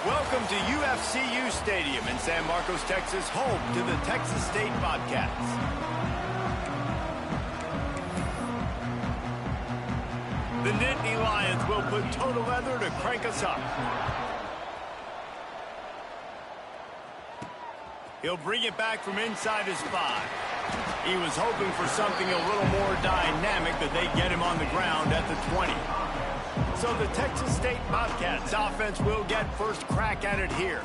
Welcome to UFCU Stadium in San Marcos, Texas, home to the Texas State Bobcats. The Nittany Lions will put total leather to crank us up. He'll bring it back from inside his 5. He was hoping for something a little more dynamic, but they get him on the ground at the 20. So the Texas State Bobcats offense will get first crack at it here.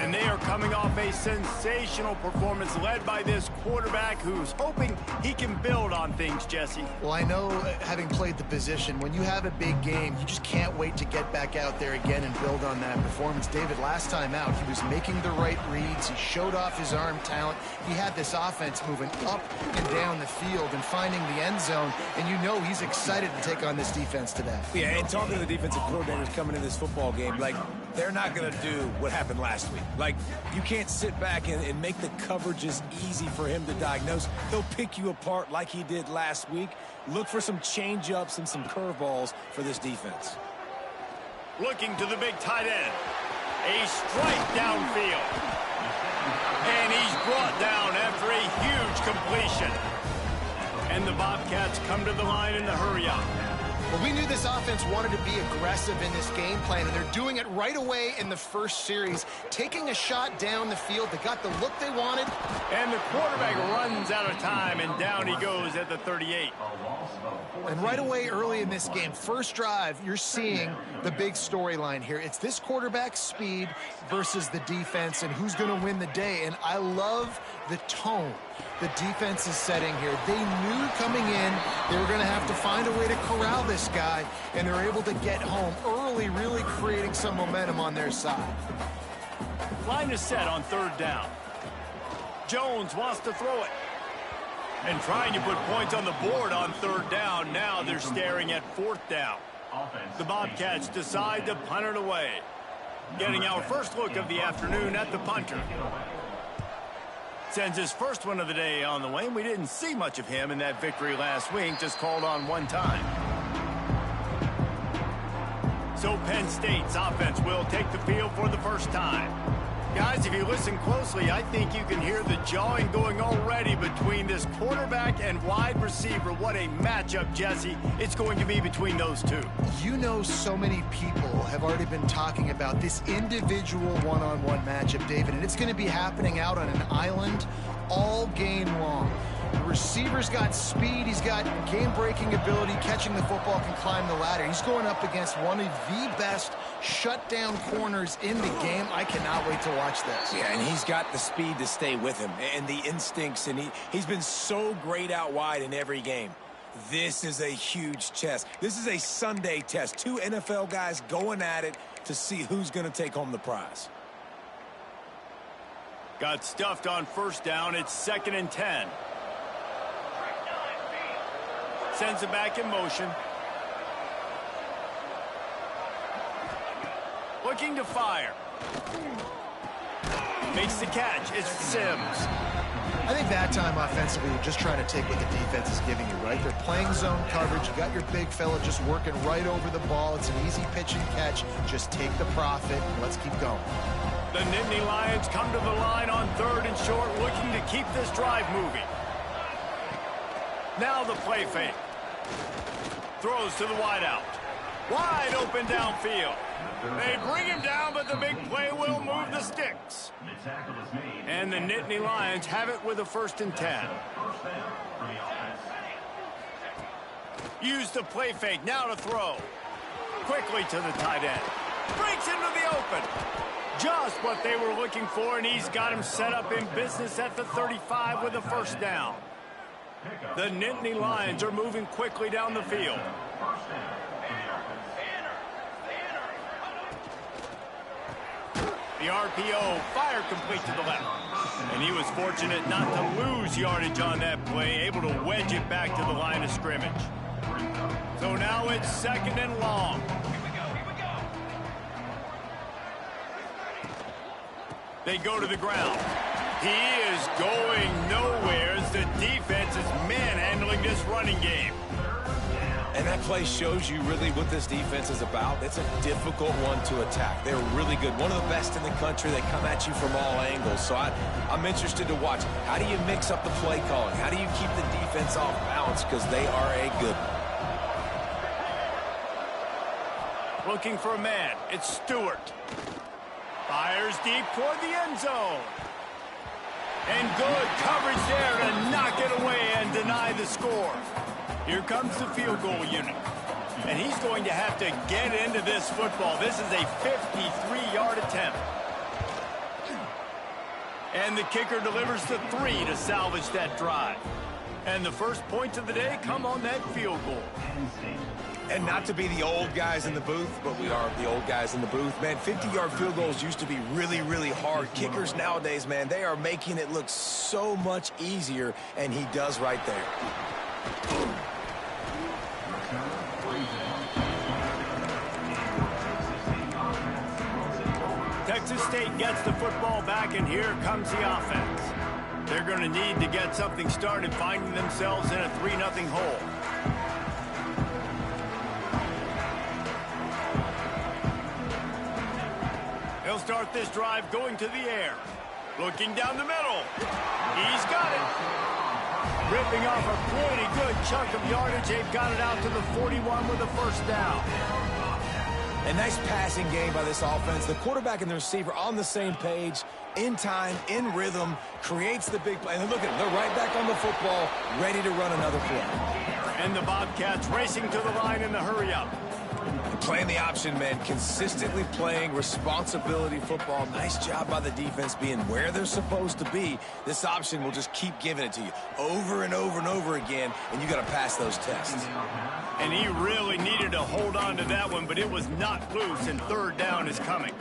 And they are coming off a sensational performance led by this quarterback who's hoping he can build on things, Jesse. Well, I know, having played the position, when you have a big game, you just can't wait to get back out there again and build on that performance. David, last time out, he was making the right reads. He showed off his arm talent. He had this offense moving up and down the field and finding the end zone. And you know he's excited to take on this defense today. Yeah, and talking to the defensive coordinators coming into this football game, like, they're not going to do what happened last week. Like, you can't sit back and make the coverages easy for him to diagnose. He'll pick you apart like he did last week. Look for some change-ups and some curveballs for this defense. Looking to the big tight end. A strike downfield. And he's brought down after a huge completion. And the Bobcats come to the line in the hurry-up. Well, we knew this offense wanted to be aggressive in this game plan, and they're doing it right away in the first series, taking a shot down the field. They got the look they wanted. And the quarterback runs out of time, and down he goes at the 38. And right away early in this game, first drive, you're seeing the big storyline here. It's this quarterback's speed versus the defense and who's going to win the day. And I love the tone the defense is setting here. They knew coming in they were going to have to find a way to corral this guy, and they're able to get home early, really creating some momentum on their side. Line is set on third down. Jones wants to throw it. And trying to put points on the board on third down. Now they're staring at fourth down. The Bobcats decide to punt it away. Getting our first look of the afternoon at the punter. Sends his first one of the day on the way. We didn't see much of him in that victory last week, just called on one time. So Penn State's offense will take the field for the first time. Guys, if you listen closely, I think you can hear the jawing going already between this quarterback and wide receiver. What a matchup, Jesse, it's going to be between those two. You know, so many people have already been talking about this individual one-on-one matchup, David, and it's going to be happening out on an island all game long. The receiver's got speed, he's got game-breaking ability, catching the football, can climb the ladder. He's going up against one of the best shutdown corners in the game. I cannot wait to watch this. Yeah, and he's got the speed to stay with him and the instincts, and he's been so great out wide in every game. This is a huge test. This is a Sunday test. Two NFL guys going at it to see who's going to take home the prize. Got stuffed on first down. It's 2nd and 10. Sends it back in motion. Looking to fire. Makes the catch. It's Sims. I think that time offensively, you're just trying to take what the defense is giving you, right? They're playing zone coverage. You got your big fella just working right over the ball. It's an easy pitch and catch. Just take the profit and let's keep going. The Nittany Lions come to the line on 3rd and short, looking to keep this drive moving. Now the play fake. Throws to the wideout. Wide open downfield. They bring him down, but the big play will move the sticks. And the Nittany Lions have it with a 1st and 10. Use the play fake, now to throw. Quickly to the tight end. Breaks into the open. Just what they were looking for, and he's got him set up in business at the 35 with a 1st down. The Nittany Lions are moving quickly down the field. The RPO, fire complete to the left. And he was fortunate not to lose yardage on that play, able to wedge it back to the line of scrimmage. So now it's 2nd and long. They go to the ground. He is going nowhere as the defense is manhandling this running game. And that play shows you really what this defense is about. It's a difficult one to attack. They're really good. One of the best in the country. They come at you from all angles. So I'm interested to watch. How do you mix up the play calling? How do you keep the defense off balance? Because they are a good one. Looking for a man. It's Stewart. Fires deep toward the end zone. And good coverage there to knock it away and deny the score. Here comes the field goal unit. And he's going to have to get into this football. This is a 53-yard attempt. And the kicker delivers the 3 to salvage that drive. And the first points of the day come on that field goal. And not to be the old guys in the booth, but we are the old guys in the booth. Man, 50-yard field goals used to be really, really hard. Kickers nowadays, man, they are making it look so much easier, and he does right there. Texas State gets the football back, and here comes the offense. They're going to need to get something started, finding themselves in a 3-0 hole. He'll start this drive going to the air. Looking down the middle. He's got it. Ripping off a pretty good chunk of yardage. They've got it out to the 41 with a first down. A nice passing game by this offense. The quarterback and the receiver on the same page, in time, in rhythm, creates the big play. And look at them. They're right back on the football, ready to run another play. And the Bobcats racing to the line in the hurry-up. Playing the option, man. Consistently playing responsibility football. Nice job by the defense being where they're supposed to be. This option will just keep giving it to you over and over and over again, and you got to pass those tests. And he really needed to hold on to that one, but it was not loose, and third down is coming.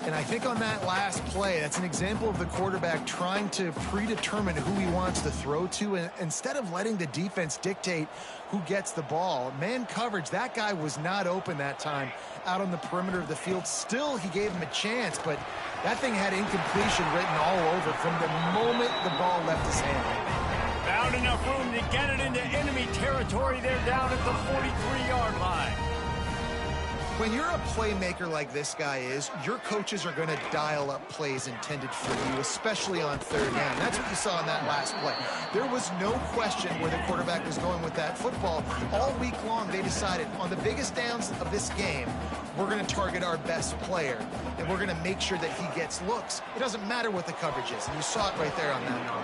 And I think on that last play, that's an example of the quarterback trying to predetermine who he wants to throw to, and instead of letting the defense dictate who gets the ball. Man coverage, that guy was not open that time out on the perimeter of the field. Still, he gave him a chance, but that thing had incompletion written all over from the moment the ball left his hand. Found enough room to get it into enemy territory. They're down at the 43-yard line. When you're a playmaker like this guy is, your coaches are going to dial up plays intended for you, especially on third down. That's what you saw in that last play. There was no question where the quarterback was going with that football. All week long, they decided on the biggest downs of this game, we're going to target our best player, and we're going to make sure that he gets looks. It doesn't matter what the coverage is, and you saw it right there on that one.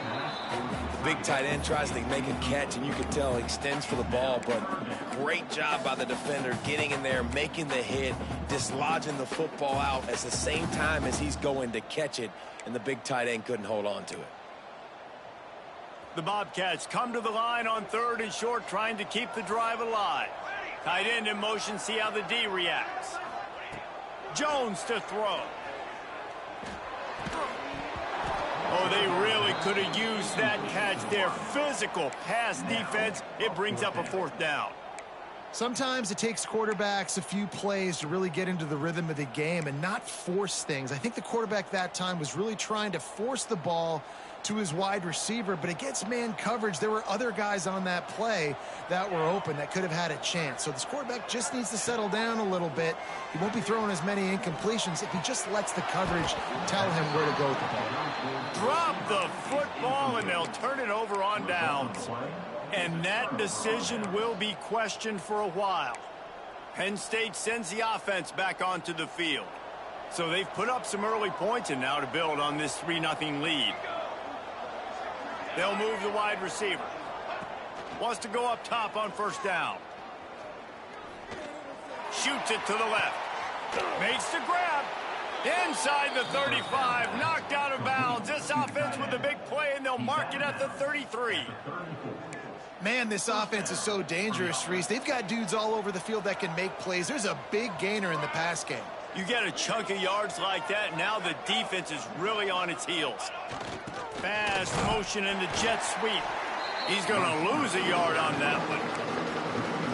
The big tight end tries to make a catch, and you can tell he extends for the ball, but great job by the defender getting in there, making the hit, dislodging the football out at the same time as he's going to catch it, and the big tight end couldn't hold on to it. The Bobcats come to the line on third and short, trying to keep the drive alive. Tight end in motion, see how the D reacts. Jones to throw. Oh, they really could have used that catch there. Physical pass defense. It brings up a fourth down. Sometimes it takes quarterbacks a few plays to really get into the rhythm of the game and not force things. I think the quarterback that time was really trying to force the ball to his wide receiver, but against man coverage, there were other guys on that play that were open that could have had a chance. So this quarterback just needs to settle down a little bit. He won't be throwing as many incompletions if he just lets the coverage tell him where to go with the ball. Drop the football, and they'll turn it over on downs. And that decision will be questioned for a while. Penn State sends the offense back onto the field. So they've put up some early points, and now to build on this 3-0 lead. They'll move the wide receiver. Wants to go up top on first down. Shoots it to the left. Makes the grab. Inside the 35. Knocked out of bounds. This offense with a big play, and they'll mark it at the 33. Man, this offense is so dangerous, Reese. They've got dudes all over the field that can make plays. There's a big gainer in the pass game. You get a chunk of yards like that, now the defense is really on its heels. Fast motion in the jet sweep. He's going to lose a yard on that one.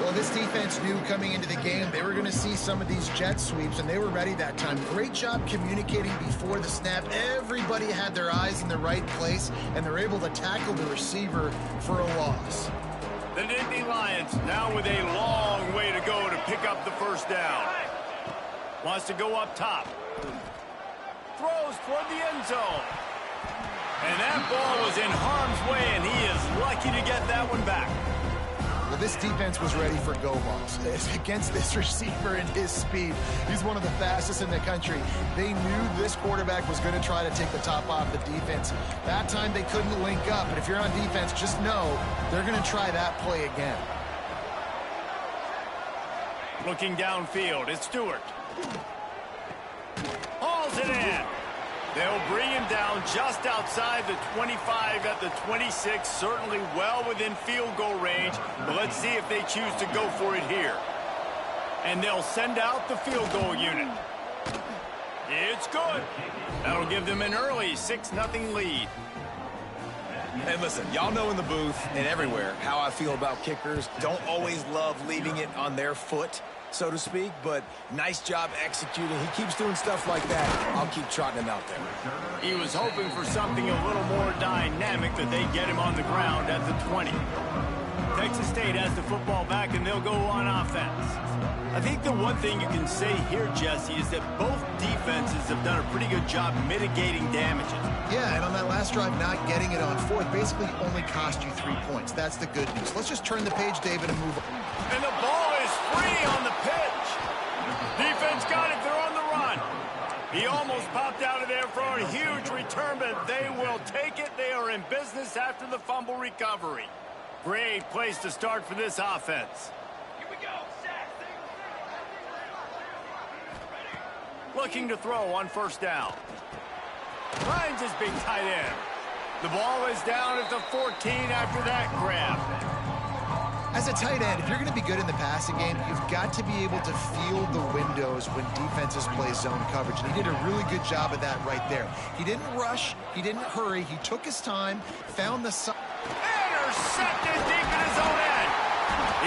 Well, this defense knew coming into the game they were going to see some of these jet sweeps, and they were ready that time. Great job communicating before the snap. Everybody had their eyes in the right place, and they're able to tackle the receiver for a loss. The Nittany Lions now with a long way to go to pick up the first down. Wants to go up top. Throws toward the end zone. And that ball was in harm's way, and he is lucky to get that one back. Well, this defense was ready for go-balls. Against this receiver and his speed, he's one of the fastest in the country. They knew this quarterback was going to try to take the top off the defense. That time they couldn't link up, but if you're on defense, just know they're going to try that play again. Looking downfield, it's Stewart. Hauls it in. They'll bring him down just outside the 25 at the 26, certainly well within field goal range, but let's see if they choose to go for it here. And they'll send out the field goal unit. It's good. That'll give them an early 6-0 lead. And listen, y'all know in the booth and everywhere how I feel about kickers. Don't always love leaving it on their foot, so to speak, but nice job executing. He keeps doing stuff like that. I'll keep trotting him out there. He was hoping for something a little more dynamic, that they get him on the ground at the 20. Texas State has the football back, and they'll go on offense. I think the one thing you can say here, Jesse, is that both defenses have done a pretty good job mitigating damages. Yeah, and on that last drive, not getting it on fourth basically only cost you 3 points. That's the good news. Let's just turn the page, David, and move on. And the ball is free on the pitch. Defense got it. They're on the run. He almost popped out of there for a huge return, but they will take it. They are in business after the fumble recovery. Great place to start for this offense. Here we go. Looking to throw on first down. Finds his big tight end. The ball is down at the 14 after that grab. As a tight end, if you're going to be good in the passing game, you've got to be able to feel the windows when defenses play zone coverage. And he did a really good job of that right there. He didn't rush. He didn't hurry. He took his time, found the side. Intercepted deep in his own end.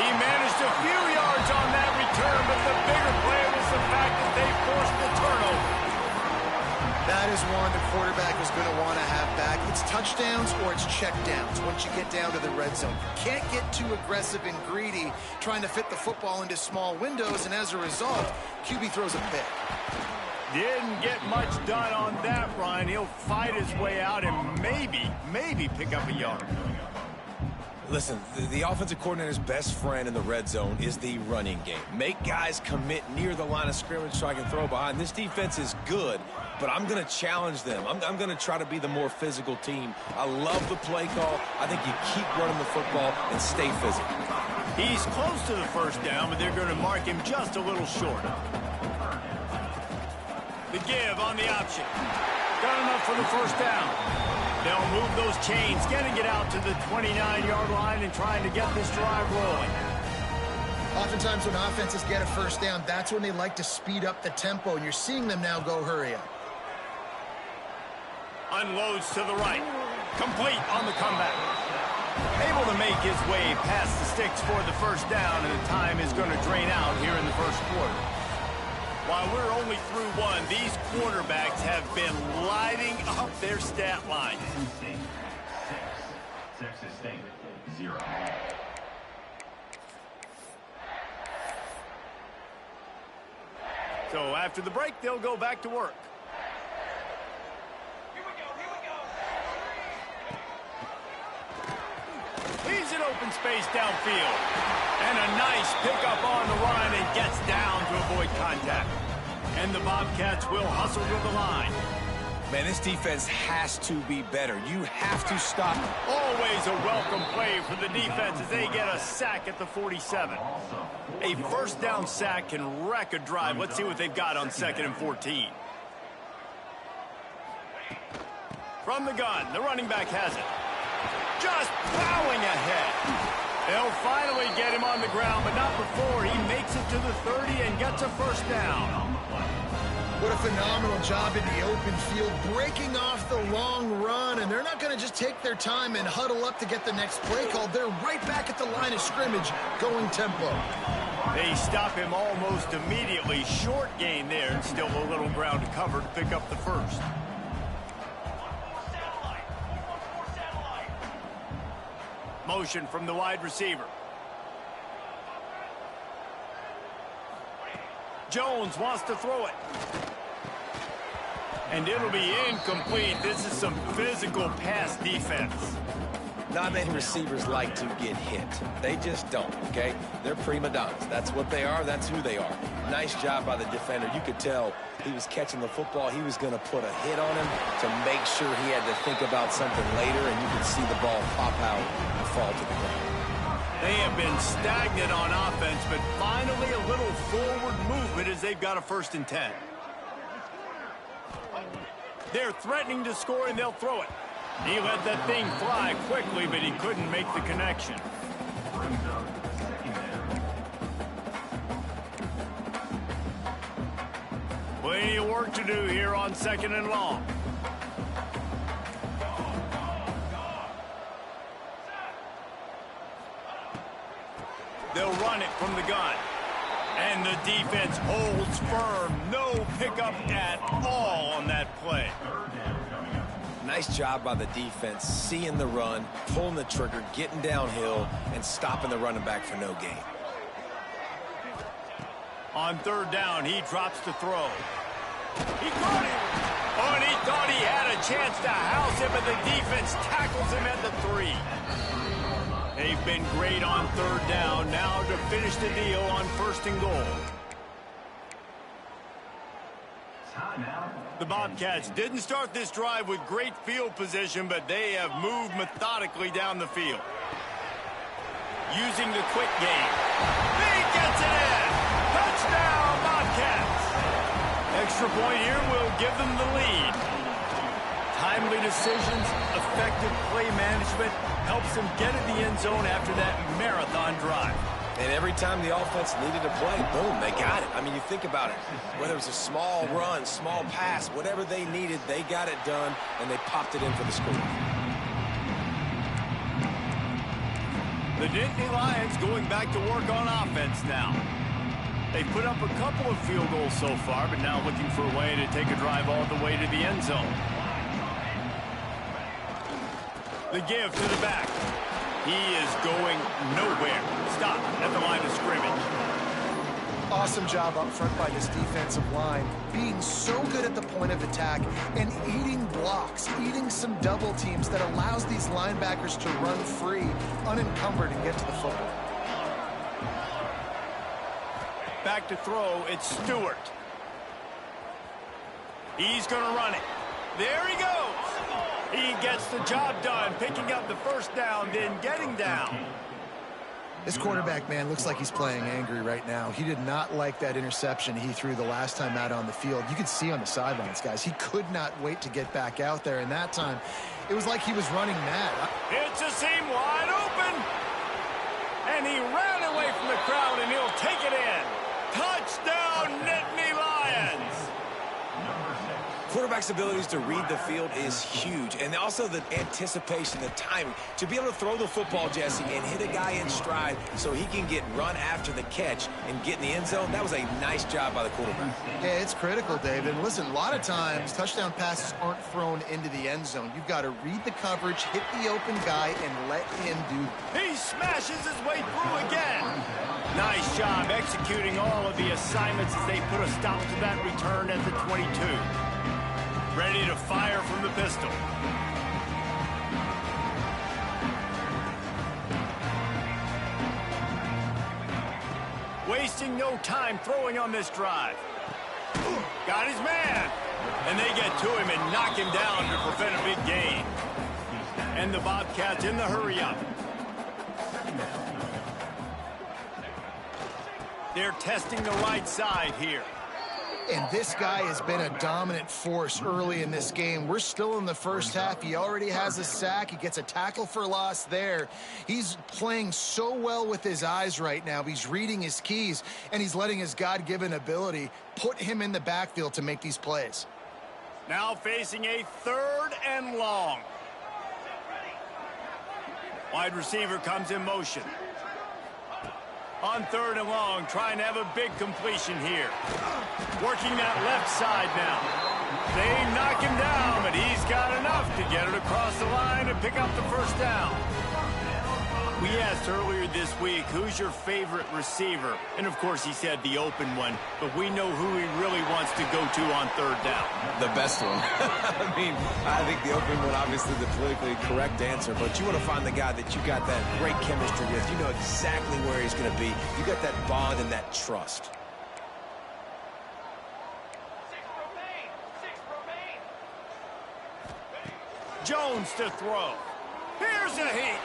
He managed a few yards on that return, but the bigger play was the fact that they forced the turnover. That is one the quarterback is going to want to have back. It's touchdowns or it's checkdowns once you get down to the red zone. You can't get too aggressive and greedy trying to fit the football into small windows, and as a result, QB throws a pick. Didn't get much done on that run. He'll fight his way out and maybe pick up a yard. Listen, the offensive coordinator's best friend in the red zone is the running game. Make guys commit near the line of scrimmage so I can throw behind. This defense is good, but I'm going to challenge them. I'm going to try to be the more physical team. I love the play call. I think you keep running the football and stay physical. He's close to the first down, but they're going to mark him just a little short. The give on the option. Got enough for the first down. They'll move those chains, getting it out to the 29-yard line and trying to get this drive rolling. Oftentimes when offenses get a first down, that's when they like to speed up the tempo, and you're seeing them now go hurry up. Unloads to the right. Complete on the comeback. Able to make his way past the sticks for the first down, and the time is going to drain out here in the first quarter. While we're only through one, these quarterbacks have been lighting up their stat line. Texas State, 0. So after the break, they'll go back to work. Here we go. He's in open space downfield. And a nice pickup on the run and gets down to avoid contact. And the Bobcats will hustle to the line. Man, this defense has to be better. You have to stop. Always a welcome play for the defense as they get a sack at the 47. A first down sack can wreck a drive. Let's see what they've got on 2nd and 14. From the gun, the running back has it. Just plowing ahead. They'll finally get him on the ground, but not before he makes it to the 30 and gets a first down. What a phenomenal job in the open field, breaking off the long run, and they're not going to just take their time and huddle up to get the next play called. They're right back at the line of scrimmage, going tempo. They stop him almost immediately. Short gain there, and still a little ground to cover to pick up the first. Motion from the wide receiver. Jones wants to throw it. And it'll be incomplete. This is some physical pass defense. Not many receivers like to get hit. They just don't, okay? They're prima donnas. That's what they are. That's who they are. Nice job by the defender. You could tell he was catching the football. He was going to put a hit on him to make sure he had to think about something later, and you could see the ball pop out and fall to the ground. They have been stagnant on offense, but finally a little forward movement as they've got a 1st and 10. They're threatening to score, and they'll throw it. He let that thing fly quickly, but he couldn't make the connection. Plenty of work to do here on 2nd and long. They'll run it from the gun. And the defense holds firm. No pickup at all on that play. Nice job by the defense, seeing the run, pulling the trigger, getting downhill, and stopping the running back for no gain. On 3rd down, he drops to throw. He caught him. Oh, and he thought he had a chance to house him, but the defense tackles him at the 3. They've been great on 3rd down. Now to finish the deal on 1st and goal. The Bobcats didn't start this drive with great field position, but they have moved methodically down the field. Using the quick game. He gets it in! Touchdown, Bobcats! Extra point here will give them the lead. Timely decisions, effective play management helps them get in the end zone after that marathon drive. And every time the offense needed a play, boom, they got it. I mean, you think about it. Whether it was a small run, small pass, whatever they needed, they got it done, and they popped it in for the score. The Dynasty Lions going back to work on offense now. They put up a couple of field goals so far, but now looking for a way to take a drive all the way to the end zone. The give to the back. He is going nowhere. Stop at the line of scrimmage. Awesome job up front by this defensive line, being so good at the point of attack and eating blocks, eating some double teams that allows these linebackers to run free, unencumbered, and get to the football. Back to throw, it's Stewart. He's going to run it. There he goes. He gets the job done, picking up the 1st down, then getting down. This quarterback, man, looks like he's playing angry right now. He did not like that interception he threw the last time out on the field. You could see on the sidelines, guys, he could not wait to get back out there. And that time, it was like he was running mad. It's a seam wide open. And he ran away from the crowd, and he'll take it in. Touchdown, Nittany Lions. Quarterback's abilities to read the field is huge, and also the anticipation, the timing. To be able to throw the football, Jesse, and hit a guy in stride so he can get run after the catch and get in the end zone, that was a nice job by the quarterback. Yeah, it's critical, David. And listen, a lot of times, touchdown passes aren't thrown into the end zone. You've got to read the coverage, hit the open guy, and let him do. He smashes his way through again. Nice job executing all of the assignments as they put a stop to that return at the 22. Ready to fire from the pistol. Wasting no time throwing on this drive. Got his man. And they get to him and knock him down to prevent a big gain. And the Bobcats in the hurry up. They're testing the right side here. And this guy has been a dominant force early in this game. We're still in the 1st half. He already has a sack. He gets a tackle for loss there. He's playing so well with his eyes right now. He's reading his keys, and he's letting his God-given ability put him in the backfield to make these plays. Now facing a 3rd and long. Wide receiver comes in motion. On 3rd and long, trying to have a big completion here. Working that left side now. They knock him down, but he's got enough to get it across the line and pick up the 1st down. We asked earlier this week, who's your favorite receiver? And, of course, he said the open one. But we know who he really wants to go to on third down. The best one. I mean, I think the open one, obviously, the politically correct answer. But you want to find the guy that you got that great chemistry with. You know exactly where he's going to be. You got that bond and that trust. Jones to throw. Here's a heat.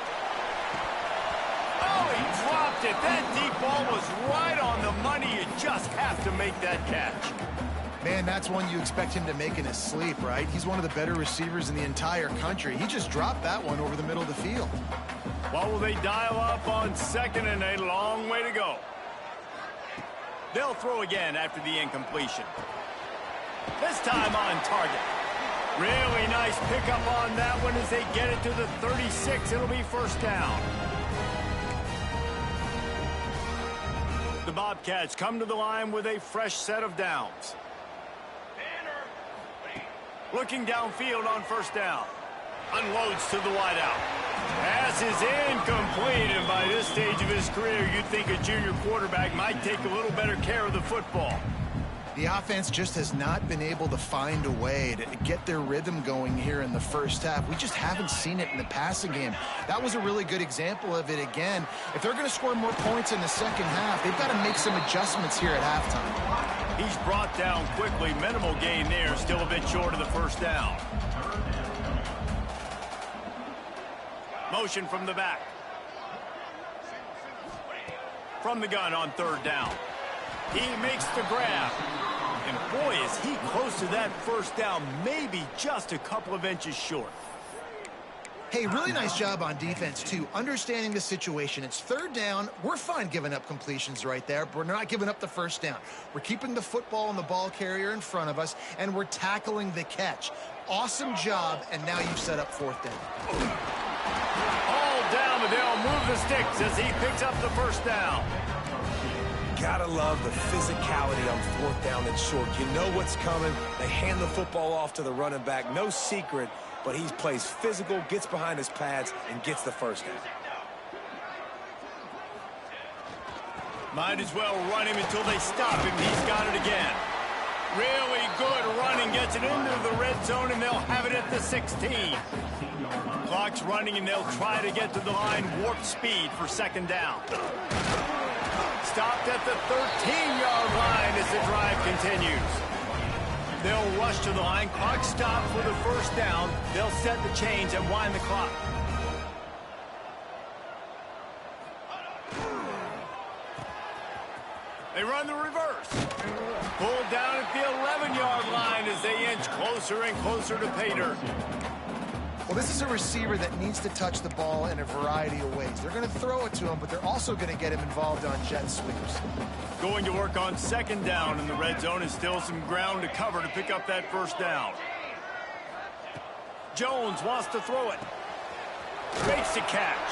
Oh, he dropped it. That deep ball was right on the money. You just have to make that catch. Man, that's one you expect him to make in his sleep, right? He's one of the better receivers in the entire country. He just dropped that one over the middle of the field. Well, will they dial up on second and a long way to go? They'll throw again after the incompletion. This time on target. Really nice pickup on that one as they get it to the 36. It'll be first down. The Bobcats come to the line with a fresh set of downs. Looking downfield on first down. Unloads to the wideout. Pass is incomplete, and by this stage of his career, you'd think a junior quarterback might take a little better care of the football. The offense just has not been able to find a way to get their rhythm going here in the first half. We just haven't seen it in the passing game. That was a really good example of it again. If they're going to score more points in the second half, they've got to make some adjustments here at halftime. He's brought down quickly. Minimal gain there. Still a bit short of the first down. Motion from the back. From the gun on third down. He makes the grab. And boy, is he close to that first down, maybe just a couple of inches short. Hey, really nice job on defense, too, understanding the situation. It's third down. We're fine giving up completions right there, but we're not giving up the first down. We're keeping the football and the ball carrier in front of us, and we're tackling the catch. Awesome job, and now you've set up fourth down. All down, but they'll move the sticks as he picks up the first down. Gotta love the physicality on fourth down and short. You know what's coming. They hand the football off to the running back. No secret, but he plays physical, gets behind his pads, and gets the first down. Might as well run him until they stop him. He's got it again. Really good running. Gets it into the red zone, and they'll have it at the 16. Clock's running, and they'll try to get to the line warp speed for second down. Stopped at the 13-yard line as the drive continues. They'll rush to the line. Clock stopped for the first down. They'll set the chains and wind the clock. They run the reverse. Pulled down at the 11-yard line as they inch closer and closer to pay dirt. Well, this is a receiver that needs to touch the ball in a variety of ways. They're going to throw it to him, but they're also going to get him involved on jet sweeps. Going to work on second down in the red zone, and still some ground to cover to pick up that first down. Jones wants to throw it. Makes the catch.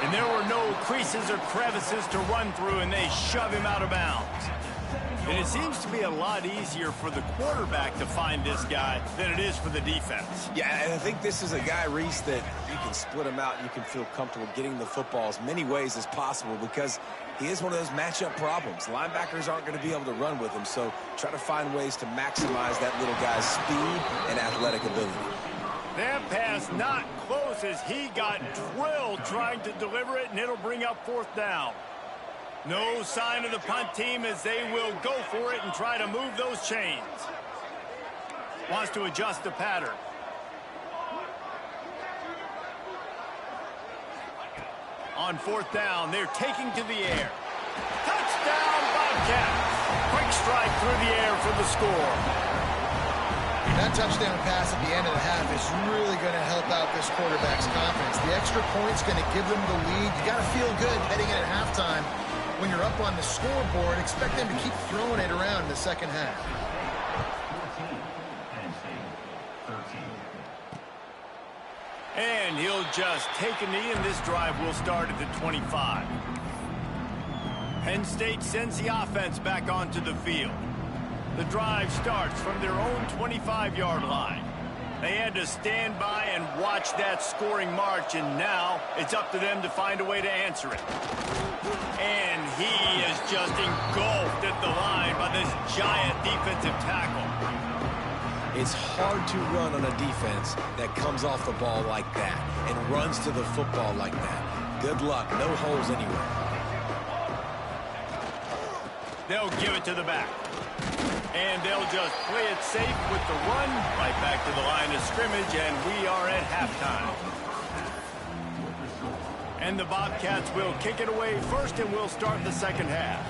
And there were no creases or crevices to run through, and they shove him out of bounds. And it seems to be a lot easier for the quarterback to find this guy than it is for the defense. Yeah, and I think this is a guy, Reese, that you can split him out and you can feel comfortable getting the football as many ways as possible because he is one of those matchup problems. Linebackers aren't going to be able to run with him, so try to find ways to maximize that little guy's speed and athletic ability. That pass not close as he got drilled trying to deliver it, and it'll bring up fourth down. No sign of the punt team as they will go for it and try to move those chains. Wants to adjust the pattern. On fourth down, they're taking to the air. Touchdown, Bobcats. Quick strike through the air for the score. That touchdown pass at the end of the half is really going to help out this quarterback's confidence. The extra point's going to give them the lead. You got to feel good heading in at halftime. When you're up on the scoreboard, expect them to keep throwing it around in the second half. 13. And he'll just take a knee, and this drive will start at the 25. Penn State sends the offense back onto the field. The drive starts from their own 25-yard line. They had to stand by and watch that scoring march, and now it's up to them to find a way to answer it. And he is just engulfed at the line by this giant defensive tackle. It's hard to run on a defense that comes off the ball like that and runs to the football like that. Good luck. No holes anywhere. They'll give it to the back. And they'll just play it safe with the run right back to the line of scrimmage, and we are at halftime. And the Bobcats will kick it away first, and we'll start the second half.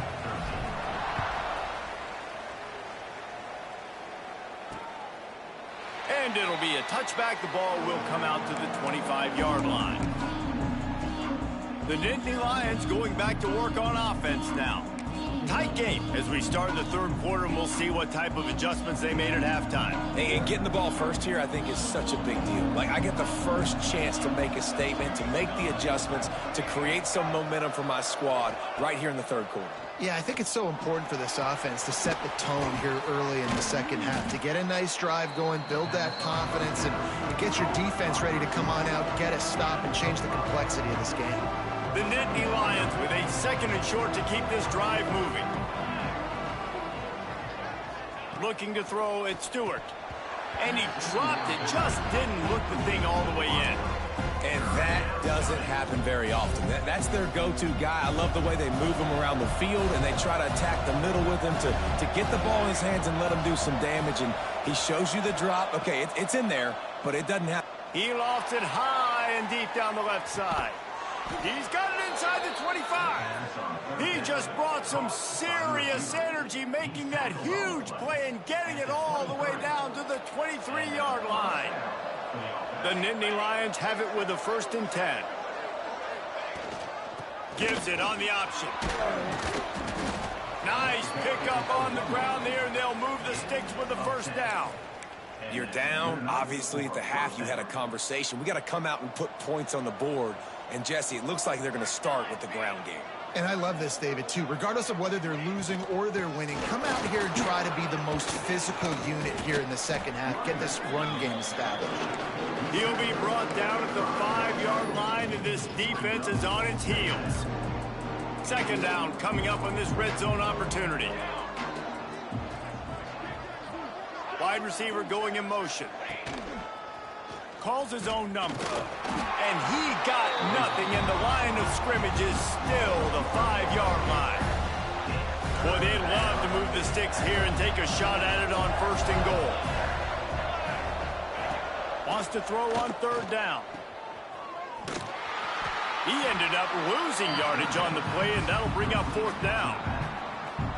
And it'll be a touchback. The ball will come out to the 25-yard line. The Nittany Lions going back to work on offense now. Tight game as we start the third quarter, and we'll see what type of adjustments they made at halftime. And getting the ball first here, I think, is such a big deal. Like, I get the first chance to make a statement, to make the adjustments, to create some momentum for my squad right here in the third quarter. Yeah, I think it's so important for this offense to set the tone here early in the second half, to get a nice drive going, build that confidence, and get your defense ready to come on out, get a stop, and change the complexity of this game. The Nittany Lions with a second and short to keep this drive moving. Looking to throw at Stewart. And he dropped it, just didn't look the thing all the way in. And that doesn't happen very often. That's their go-to guy. I love the way they move him around the field, and they try to attack the middle with him to get the ball in his hands and let him do some damage. And he shows you the drop. Okay, it's in there, but it doesn't happen. He lofts it high and deep down the left side. He's got it inside the 25. He just brought some serious energy, making that huge play and getting it all the way down to the 23-yard line. The Nittany Lions have it with a 1st and 10. Gives it on the option. Nice pickup on the ground there, and they'll move the sticks with the 1st down. You're down. Obviously, at the half, you had a conversation. We got to come out and put points on the board. And, Jesse, it looks like they're going to start with the ground game. And I love this, David, too. Regardless of whether they're losing or they're winning, come out here and try to be the most physical unit here in the second half. Get this run game established. He'll be brought down at the 5-yard line, and this defense is on its heels. 2nd down coming up on this red zone opportunity. Wide receiver going in motion. Calls his own number. And he got nothing, and the line of scrimmage is still the 5-yard line. Boy, they'd love to move the sticks here and take a shot at it on 1st and goal. Wants to throw on 3rd down. He ended up losing yardage on the play, and that'll bring up 4th down.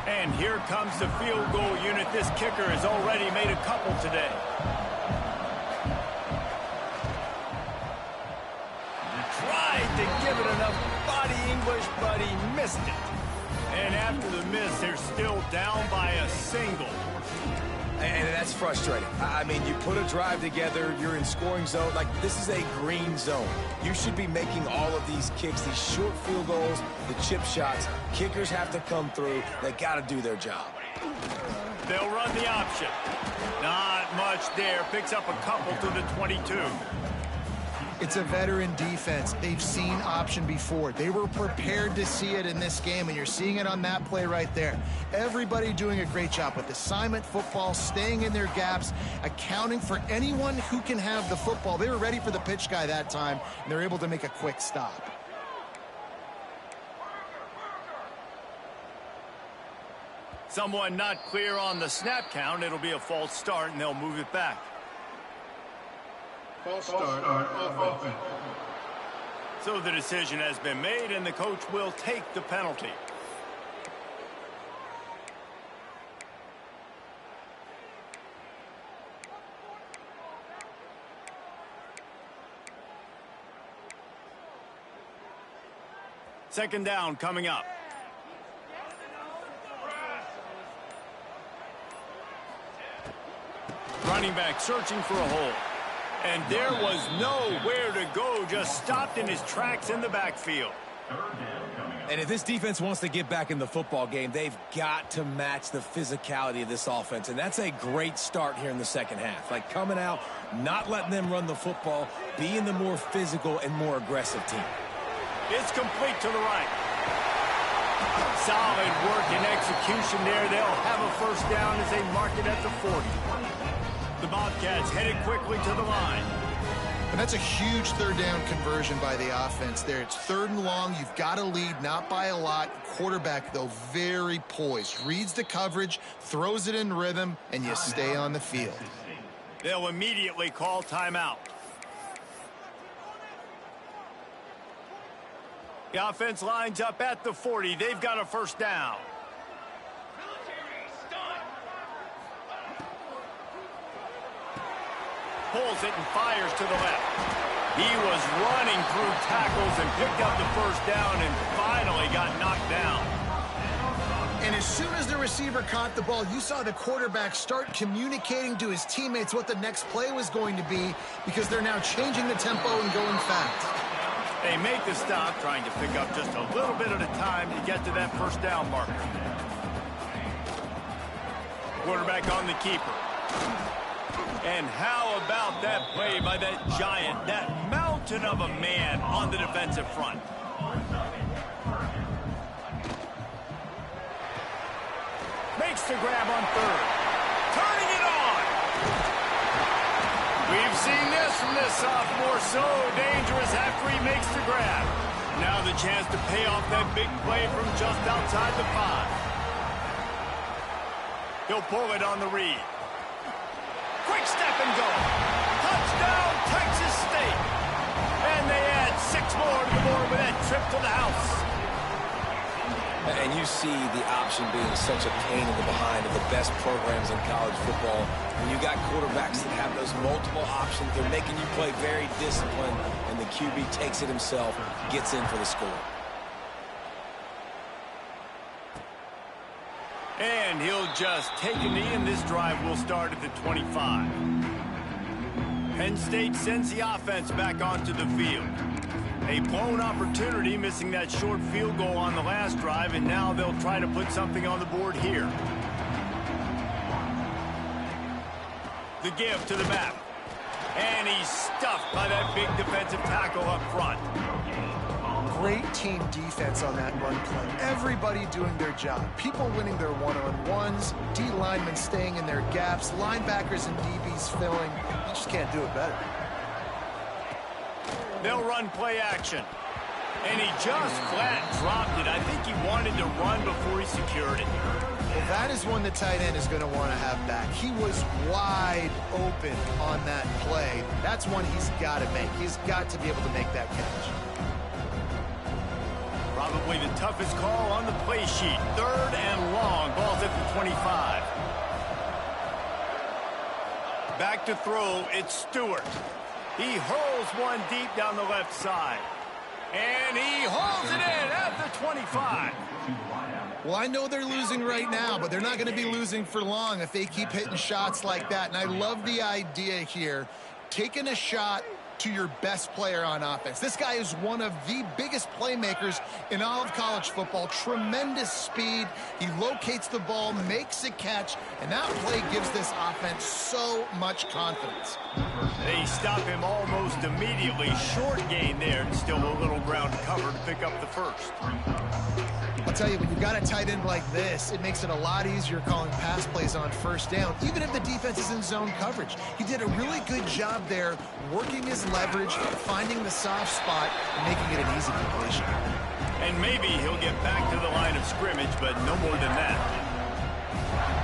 And here comes the field goal unit. This kicker has already made a couple today. Tried to give it enough body English, but he missed it. And after the miss, they're still down by a single. And that's frustrating. I mean, you put a drive together, you're in scoring zone. Like, this is a green zone. You should be making all of these kicks, these short field goals, the chip shots. Kickers have to come through. They got to do their job. They'll run the option. Not much there. Picks up a couple to the 22. It's a veteran defense. They've seen option before. They were prepared to see it in this game, and you're seeing it on that play right there. Everybody doing a great job with assignment football, staying in their gaps, accounting for anyone who can have the football. They were ready for the pitch guy that time, and they're able to make a quick stop. Someone not clear on the snap count. It'll be a false start, and they'll move it back. False start on offense. So the decision has been made, and the coach will take the penalty. Second down coming up. Running back searching for a hole. And there was nowhere to go, just stopped in his tracks in the backfield. And if this defense wants to get back in the football game, they've got to match the physicality of this offense. And that's a great start here in the second half. Like coming out, not letting them run the football, being the more physical and more aggressive team. It's complete to the right. Solid work and execution there. They'll have a first down as they mark it at the 40. The Bobcats headed quickly to the line. And that's a huge third down conversion by the offense there. It's 3rd and long. You've got to lead, not by a lot. Quarterback, though, very poised. Reads the coverage, throws it in rhythm, and you stay on the field. They'll immediately call timeout. The offense lines up at the 40. They've got a first down. Pulls it and fires to the left. He was running through tackles and picked up the first down and finally got knocked down. And as soon as the receiver caught the ball, you saw the quarterback start communicating to his teammates what the next play was going to be, because they're now changing the tempo and going fast. They make the stop, trying to pick up just a little bit at a time to get to that first down marker. Quarterback on the keeper. And how about that play by that giant, that mountain of a man on the defensive front? Makes the grab on 3rd. Turning it on. We've seen this from this sophomore, so dangerous after he makes the grab. Now the chance to pay off that big play from just outside the 5. He'll pull it on the read. Quick step and go. Touchdown, Texas State. And they add 6 more to the board with that trip to the house. And you see the option being such a pain in the behind of the best programs in college football. When you got quarterbacks that have those multiple options, they're making you play very disciplined, and the QB takes it himself, gets in for the score. And he'll just take a knee, and this drive will start at the 25. Penn State sends the offense back onto the field. A blown opportunity, missing that short field goal on the last drive, and now they'll try to put something on the board here. The give to the back. And he's stuffed by that big defensive tackle up front. Great team defense on that run play. Everybody doing their job. People winning their one-on-ones, D linemen staying in their gaps, linebackers and DBs filling. You just can't do it better. They'll run play action. And he just flat dropped it. I think he wanted to run before he secured it. Well, that is one the tight end is going to want to have back. He was wide open on that play. That's one he's got to make. He's got to be able to make that catch. Probably the toughest call on the play sheet. 3rd and long. Ball's at the 25. Back to throw. It's Stewart. He hurls one deep down the left side. And he hauls it in at the 25. Well, I know they're losing right now, but they're not going to be losing for long if they keep hitting shots like that. And I love the idea here, taking a shot to your best player on offense. This guy is one of the biggest playmakers in all of college football. Tremendous speed. He locates the ball, makes a catch, and that play gives this offense so much confidence. They stop him almost immediately. Short gain there, and still a little ground to cover to pick up the first. I'll tell you, when you've got a tight end like this, it makes it a lot easier calling pass plays on first down, even if the defense is in zone coverage. He did a really good job there, working his leverage, finding the soft spot, and making it an easy completion. And maybe he'll get back to the line of scrimmage, but no more than that.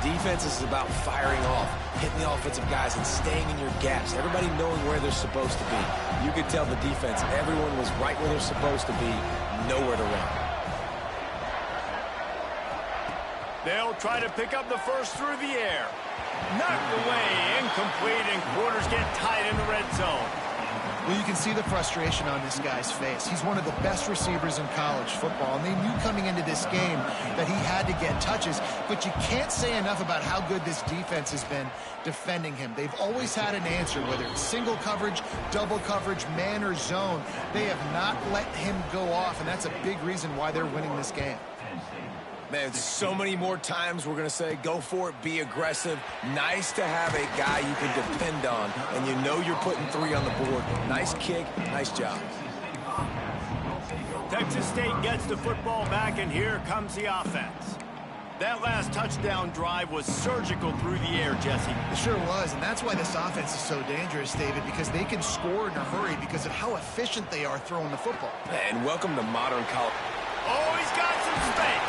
Defense is about firing off, hitting the offensive guys, and staying in your gaps. Everybody knowing where they're supposed to be. You could tell the defense, everyone was right where they're supposed to be, nowhere to run. They'll try to pick up the first through the air. Knocked away, incomplete, and quarters get tight in the red zone. Well, you can see the frustration on this guy's face. He's one of the best receivers in college football, and they knew coming into this game that he had to get touches, but you can't say enough about how good this defense has been defending him. They've always had an answer, whether it's single coverage, double coverage, man or zone. They have not let him go off, and that's a big reason why they're winning this game. Man, so many more times we're going to say, go for it, be aggressive. Nice to have a guy you can depend on, and you know you're putting 3 on the board. Nice kick, nice job. Texas State gets the football back, and here comes the offense. That last touchdown drive was surgical through the air, Jesse. It sure was, and that's why this offense is so dangerous, David, because they can score in a hurry because of how efficient they are throwing the football. And welcome to modern college. Oh, he's got some space.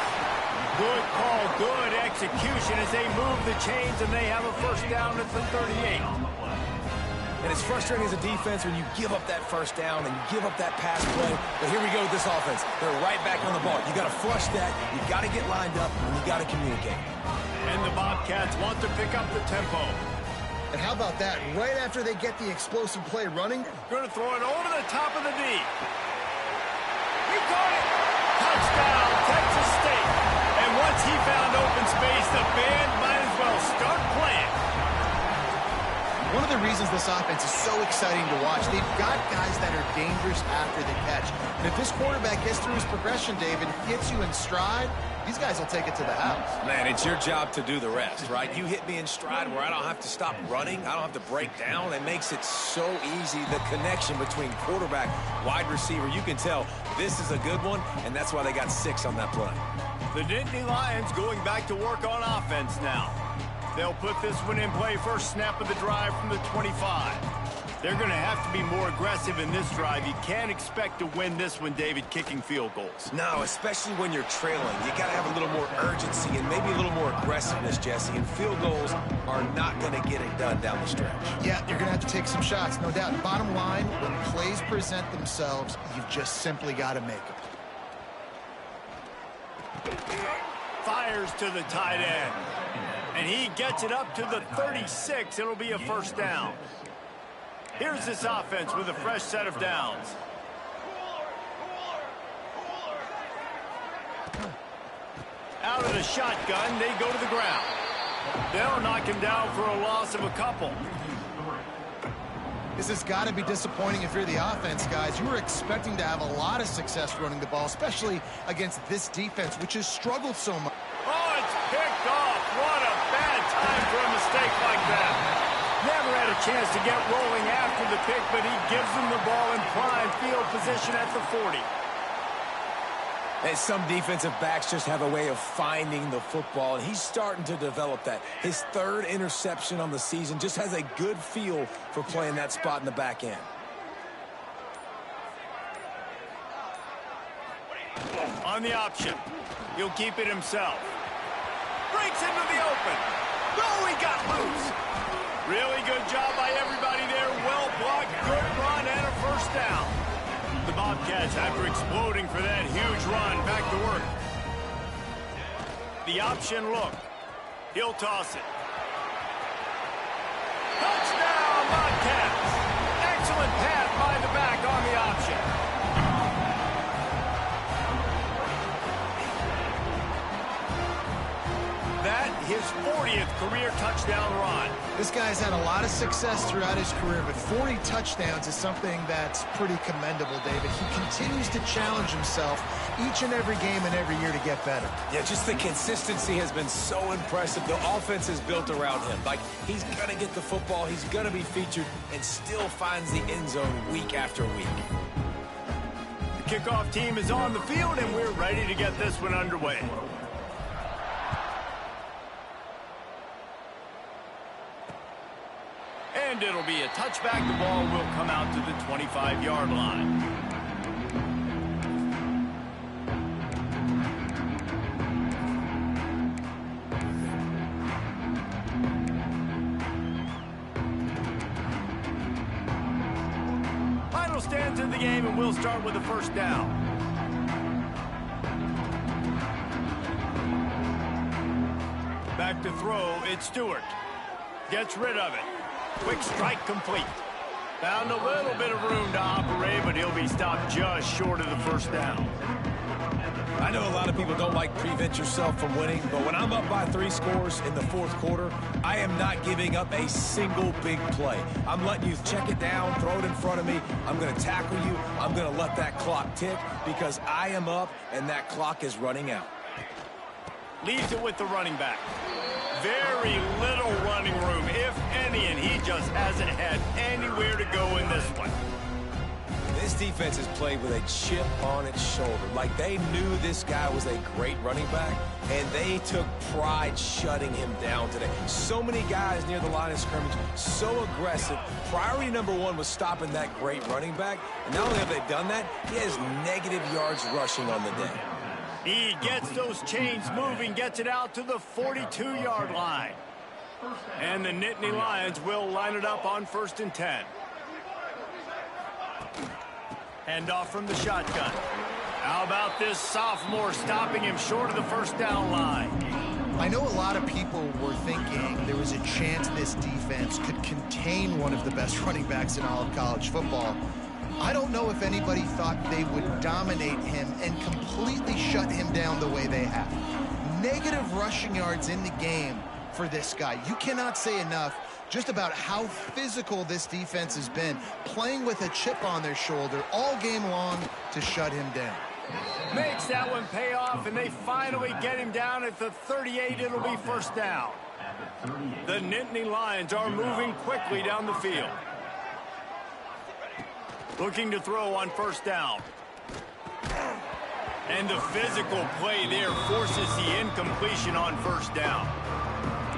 Good call, good execution as they move the chains, and they have a first down at the 38. And it's frustrating as a defense when you give up that first down and you give up that pass play. But here we go with this offense. They're right back on the ball. You got to flush that. You got to get lined up, and you got to communicate. And the Bobcats want to pick up the tempo. And how about that? Right after they get the explosive play running, going to throw it over the top of the D. He caught it. Touchdown, Texas State. And once he found open space, the band might as well start playing. One of the reasons this offense is so exciting to watch, they've got guys that are dangerous after the catch. And if this quarterback gets through his progression, David, hits you in stride, these guys will take it to the house. Man, it's your job to do the rest, right? You hit me in stride where I don't have to stop running. I don't have to break down. It makes it so easy, the connection between quarterback, wide receiver. You can tell this is a good one, and that's why they got 6 on that play. The Nittany Lions going back to work on offense now. They'll put this one in play first snap of the drive from the 25. They're going to have to be more aggressive in this drive. You can't expect to win this one, David, kicking field goals. No, especially when you're trailing. You got to have a little more urgency and maybe a little more aggressiveness, Jesse. And field goals are not going to get it done down the stretch. Yeah, you're going to have to take some shots, no doubt. Bottom line, when plays present themselves, you've just simply got to make them. Fires to the tight end. And he gets it up to the 36. It'll be a first down. Here's this offense with a fresh set of downs. Out of the shotgun, they go to the ground. They'll knock him down for a loss of a couple. This has got to be disappointing if you're the offense, guys. You were expecting to have a lot of success running the ball, especially against this defense, which has struggled so much. Oh, it's picked off. What a bad time for a mistake like that. Never had a chance to get rolling after the pick, but he gives them the ball in prime field position at the 40. And some defensive backs just have a way of finding the football, and he's starting to develop that. His 3rd interception on the season, just has a good feel for playing that spot in the back end. On the option, he'll keep it himself. Breaks into the open. Oh, he got loose. Really good job by everybody there. Well blocked, good run, and a first down. The Bobcats, after exploding for that huge run, back to work. The option look. He'll toss it. Touchdown, Bobcats. Excellent pass by the back on the option. That, his 40th career touchdown run. This guy's had a lot of success throughout his career, but 40 touchdowns is something that's pretty commendable, David. He continues to challenge himself each and every game and every year to get better. Yeah, just the consistency has been so impressive. The offense is built around him. Like, he's going to get the football, he's going to be featured, and still finds the end zone week after week. The kickoff team is on the field, and we're ready to get this one underway. And it'll be a touchback. The ball will come out to the 25-yard line. Final stands in the game, and we'll start with the first down. Back to throw, it's Stewart. Gets rid of it. Quick strike complete. Found a little bit of room to operate, but he'll be stopped just short of the first down. I know a lot of people don't like prevent yourself from winning, but when I'm up by 3 scores in the fourth quarter, I am not giving up a single big play. I'm letting you check it down, throw it in front of me. I'm going to tackle you. I'm going to let that clock tick because I am up and that clock is running out. Leaves it with the running back. Very little running room, if any, and he just hasn't had anywhere to go in this one. This defense has played with a chip on its shoulder. Like they knew this guy was a great running back, and they took pride shutting him down today. So many guys near the line of scrimmage, so aggressive. Priority number 1 was stopping that great running back. And not only have they done that, he has negative yards rushing on the day. He gets those chains moving, gets it out to the 42-yard line. And the Nittany Lions will line it up on 1st and 10. Hand off from the shotgun. How about this sophomore stopping him short of the first down line? I know a lot of people were thinking there was a chance this defense could contain one of the best running backs in all of college football. I don't know if anybody thought they would dominate him and completely shut him down the way they have. Negative rushing yards in the game for this guy. You cannot say enough just about how physical this defense has been, playing with a chip on their shoulder all game long to shut him down. Makes that one pay off, and they finally get him down at the 38. It'll be first down. The Nittany Lions are moving quickly down the field. Looking to throw on first down. And the physical play there forces the incompletion on first down.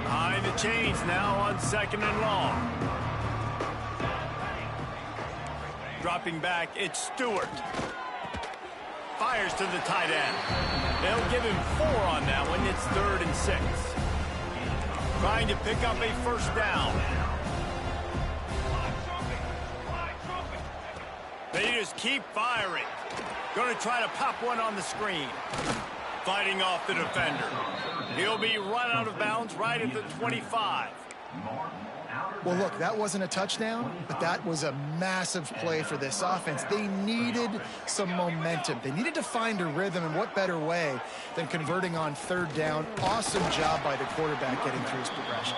Behind the chains now on 2nd and long. Dropping back, it's Stewart. Fires to the tight end. They'll give him 4 on that one. It's 3rd and 6. Trying to pick up a first down. They just keep firing. Going to try to pop one on the screen. Fighting off the defender. He'll be run out of bounds right at the 25. Well, look, that wasn't a touchdown, but that was a massive play for this offense. They needed some momentum. They needed to find a rhythm, and what better way than converting on 3rd down. Awesome job by the quarterback getting through his progression.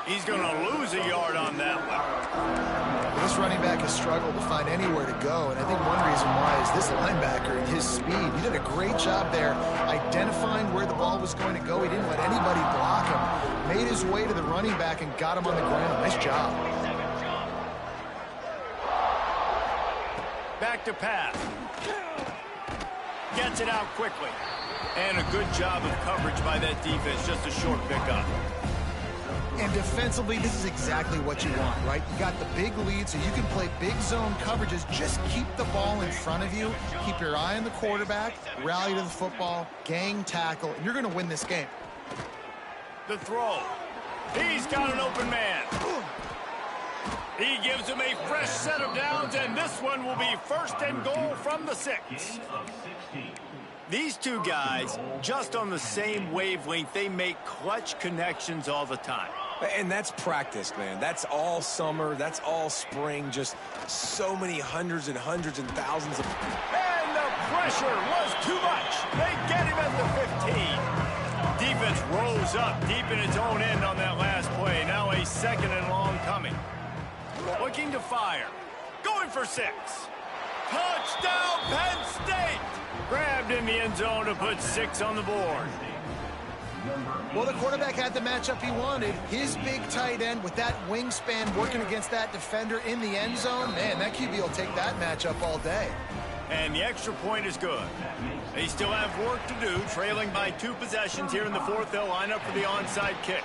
He's going to lose a yard on that one. This running back has struggled to find anywhere to go, and I think one reason why is this linebacker and his speed. He did a great job there identifying where the ball was going to go. He didn't let anybody block him. Made his way to the running back and got him on the ground. Nice job. Back to pass. Gets it out quickly. And a good job of coverage by that defense. Just a short pickup. And defensively, this is exactly what you want, right? You got the big lead, so you can play big zone coverages. Just keep the ball in front of you. Keep your eye on the quarterback. Rally to the football. Gang tackle. And you're going to win this game. The throw. He's got an open man. He gives him a fresh set of downs, and this one will be 1st and goal from the 6. These two guys, just on the same wavelength, they make clutch connections all the time. And that's practice, man. That's all summer. That's all spring. Just so many hundreds and thousands of... And the pressure was too much. They get him at the 15. Defense rolls up deep in its own end on that last play. Now a 2nd and long coming. Looking to fire. Going for 6. Touchdown, Penn State! Grabbed in the end zone to put 6 on the board. Well, the quarterback had the matchup he wanted. His big tight end with that wingspan working against that defender in the end zone. Man, that QB will take that matchup all day. And the extra point is good. They still have work to do, trailing by 2 possessions here in the 4th. They'll line up for the onside kick.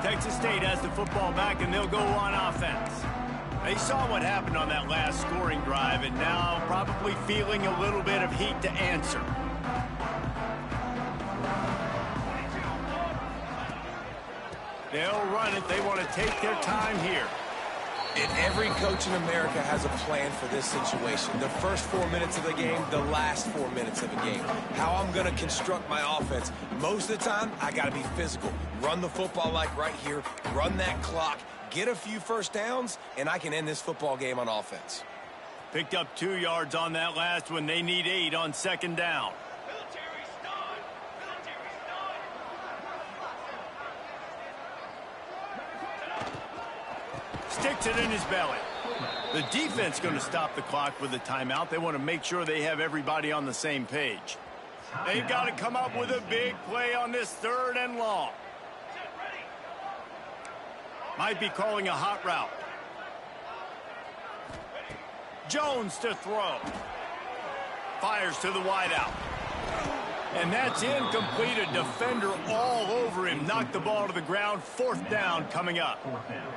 Texas State has the football back, and they'll go on offense. They saw what happened on that last scoring drive, and now probably feeling a little bit of heat to answer. They'll run it. They want to take their time here. And every coach in America has a plan for this situation. The first 4 minutes of the game, the last 4 minutes of the game. How I'm going to construct my offense. Most of the time, I got to be physical. Run the football like right here. Run that clock. Get a few first downs, and I can end this football game on offense. Picked up 2 yards on that last one. They need 8 on second down. Sticks it in his belly. The defense going to stop the clock with a timeout. They want to make sure they have everybody on the same page. They've got to come up with a big play on this 3rd and long. Might be calling a hot route. Jones to throw. Fires to the wideout. And that's incomplete. A defender all over him. Knocked the ball to the ground. 4th down coming up.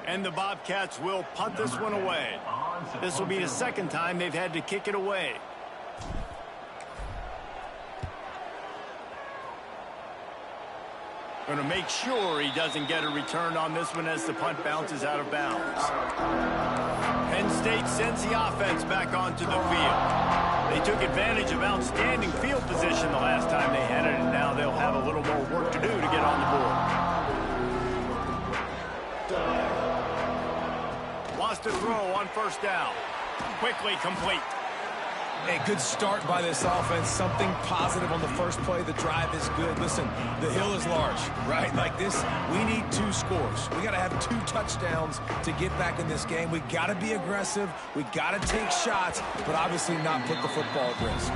And the Bobcats will punt this one away. This will be the 2nd time they've had to kick it away. Going to make sure he doesn't get a return on this one as the punt bounces out of bounds. Penn State sends the offense back onto the field. They took advantage of outstanding field position the last time they had it, and now they'll have a little more work to do to get on the board. Lost a throw on 1st down. Quickly complete. A good start by this offense. Something positive on the first play. The drive is good. Listen, the hill is large, right? Like this, we need 2 scores. We got to have 2 touchdowns to get back in this game. We got to be aggressive. We got to take shots, but obviously not put the football at risk.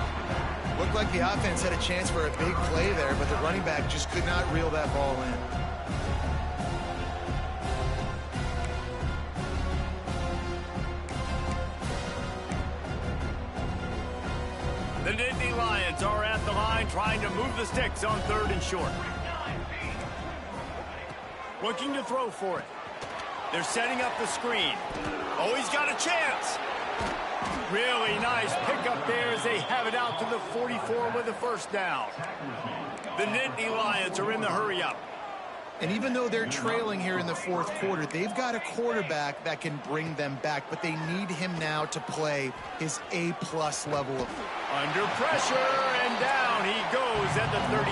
Looked like the offense had a chance for a big play there, but the running back just could not reel that ball in. The Nittany Lions are at the line trying to move the sticks on 3rd and short. Looking to throw for it. They're setting up the screen. Oh, he's got a chance. Really nice pickup there as they have it out to the 44 with a 1st down. The Nittany Lions are in the hurry-up. And even though they're trailing here in the 4th quarter, they've got a quarterback that can bring them back, but they need him now to play his A-plus level of football. Under pressure, and down he goes at the 33.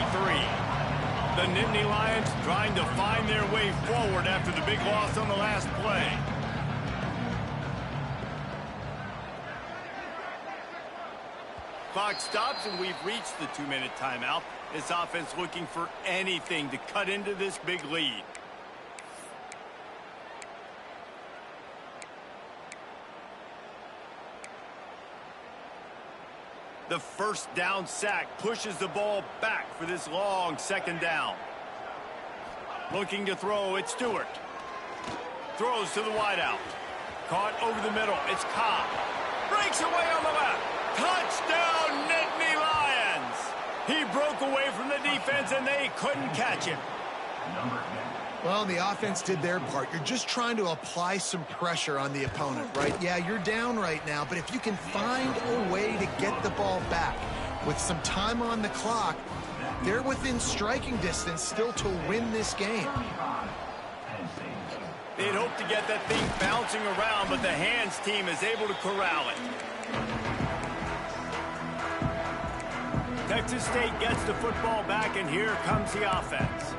The Nittany Lions trying to find their way forward after the big loss on the last play. Clock stops, and we've reached the 2-minute timeout. This offense looking for anything to cut into this big lead. The 1st down sack pushes the ball back for this long 2nd down. Looking to throw, it's Stewart. Throws to the wideout. Caught over the middle, it's Cobb. Breaks away on the left. Touchdown, Nittany Lions! He broke away from the defense, and they couldn't catch him. Well, the offense did their part. You're just trying to apply some pressure on the opponent, right? Yeah, you're down right now, but if you can find a way to get the ball back with some time on the clock, they're within striking distance still to win this game. They'd hope to get that thing bouncing around, but the hands team is able to corral it. Texas State gets the football back, and here comes the offense.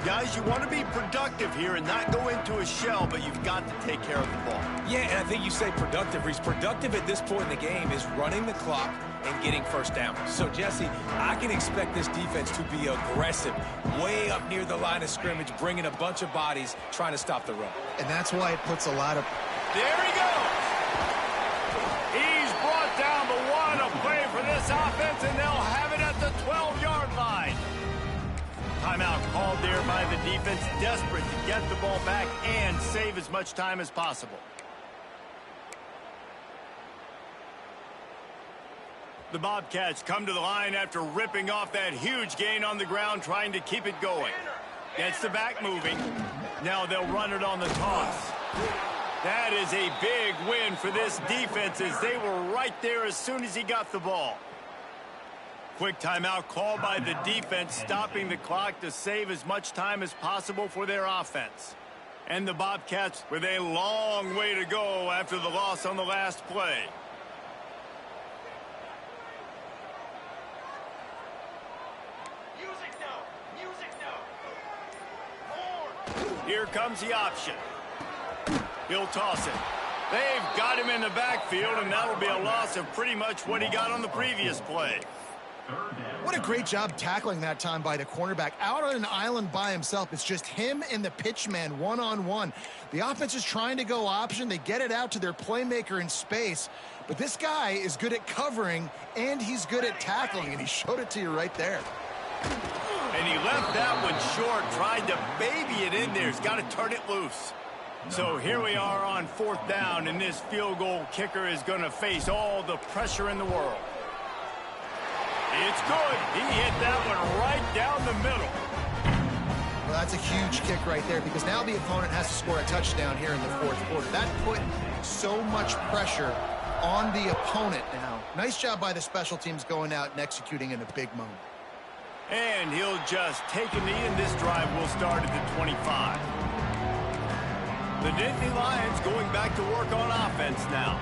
Guys, you want to be productive here and not go into a shell, but you've got to take care of the ball. Yeah, and I think you say productive, Reese. Productive at this point in the game is running the clock and getting 1st down. So, Jesse, I can expect this defense to be aggressive, way up near the line of scrimmage, bringing a bunch of bodies, trying to stop the run. And that's why it puts a lot of... There he goes! He's brought down, but what a play for this offense, and they'll have it at the 12-yard line. Timeout called there by the defense, desperate to get the ball back and save as much time as possible. The Bobcats come to the line after ripping off that huge gain on the ground, trying to keep it going. Gets the back moving. Now they'll run it on the toss. That is a big win for this defense as they were right there as soon as he got the ball. Quick timeout called by the defense, stopping the clock to save as much time as possible for their offense. And the Bobcats with a long way to go after the loss on the last play. Here comes the option. He'll toss it. They've got him in the backfield, and that'll be a loss of pretty much what he got on the previous play. What a great job tackling that time by the cornerback. Out on an island by himself. It's just him and the pitch man one-on-one. The offense is trying to go option. They get it out to their playmaker in space. But this guy is good at covering, and he's good at tackling, and he showed it to you right there. And he left that one short, tried to baby it in there. He's got to turn it loose. So here we are on 4th down, and this field goal kicker is going to face all the pressure in the world. It's good. He hit that one right down the middle. Well, that's a huge kick right there because now the opponent has to score a touchdown here in the 4th quarter. That put so much pressure on the opponent now. Nice job by the special teams going out and executing in a big moment. And he'll just take a knee, and this drive will start at the 25. The Nittany Lions going back to work on offense now.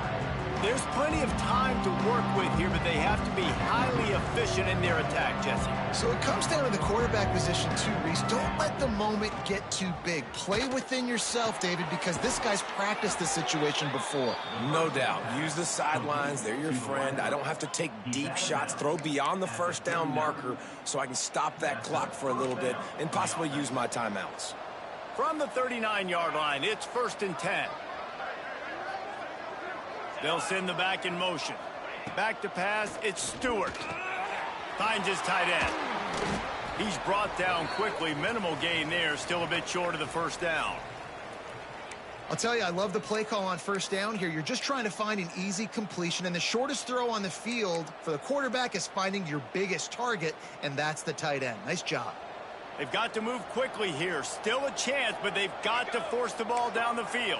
There's plenty of time to work with here, but they have to be highly efficient in their attack, Jesse. So it comes down to the quarterback position too, Reese. Don't let the moment get too big. Play within yourself, David, because this guy's practiced this situation before. No doubt. Use the sidelines. They're your friend. I don't have to take deep shots. Throw beyond the 1st down marker so I can stop that clock for a little bit and possibly use my timeouts. From the 39-yard line, it's 1st and 10. They'll send the back in motion. Back to pass, it's Stewart. Finds his tight end. He's brought down quickly. Minimal gain there, still a bit short of the 1st down. I'll tell you, I love the play call on 1st down here. You're just trying to find an easy completion, and the shortest throw on the field for the quarterback is finding your biggest target, and that's the tight end. Nice job. They've got to move quickly here. Still a chance, but they've got to force the ball down the field.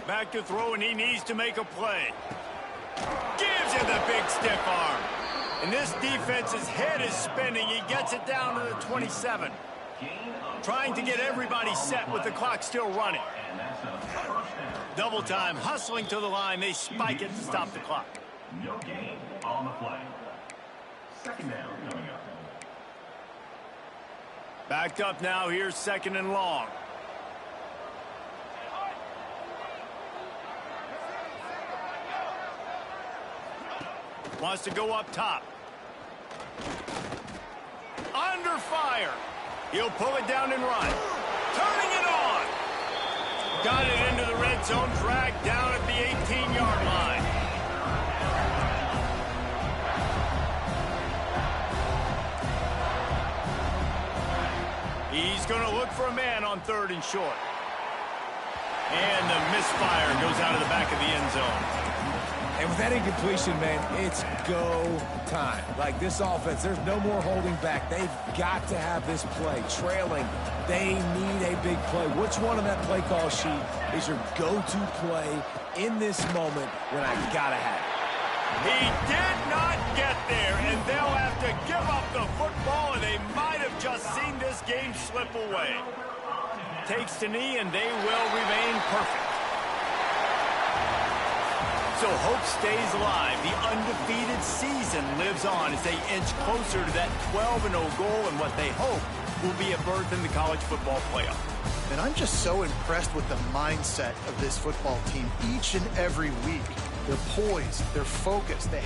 Back to throw, and he needs to make a play. Gives him the big stiff arm. And this defense's head is spinning. He gets it down to the 27. Trying to get everybody set with the clock still running. Double time, hustling to the line. They spike it to stop the clock. No gain on the play. 2nd down coming up. Back up now. Here's 2nd and long. Wants to go up top. Under fire. He'll pull it down and run. Turning it on. Got it into the red zone. Dragged down at the 18-yard line. He's going to look for a man on 3rd and short. And the misfire goes out of the back of the end zone. And with that incompletion, man, it's go time. Like this offense, there's no more holding back. They've got to have this play. Trailing, they need a big play. Which one on that play call sheet is your go-to play in this moment when I gotta have it? He did not get there, and they'll have to give up the football, and they might have just seen this game slip away. Takes the knee, and they will remain perfect. So hope stays alive. The undefeated season lives on as they inch closer to that 12-0 goal and what they hope will be a berth in the college football playoff. And I'm just so impressed with the mindset of this football team each and every week. They're poised, they're focused, they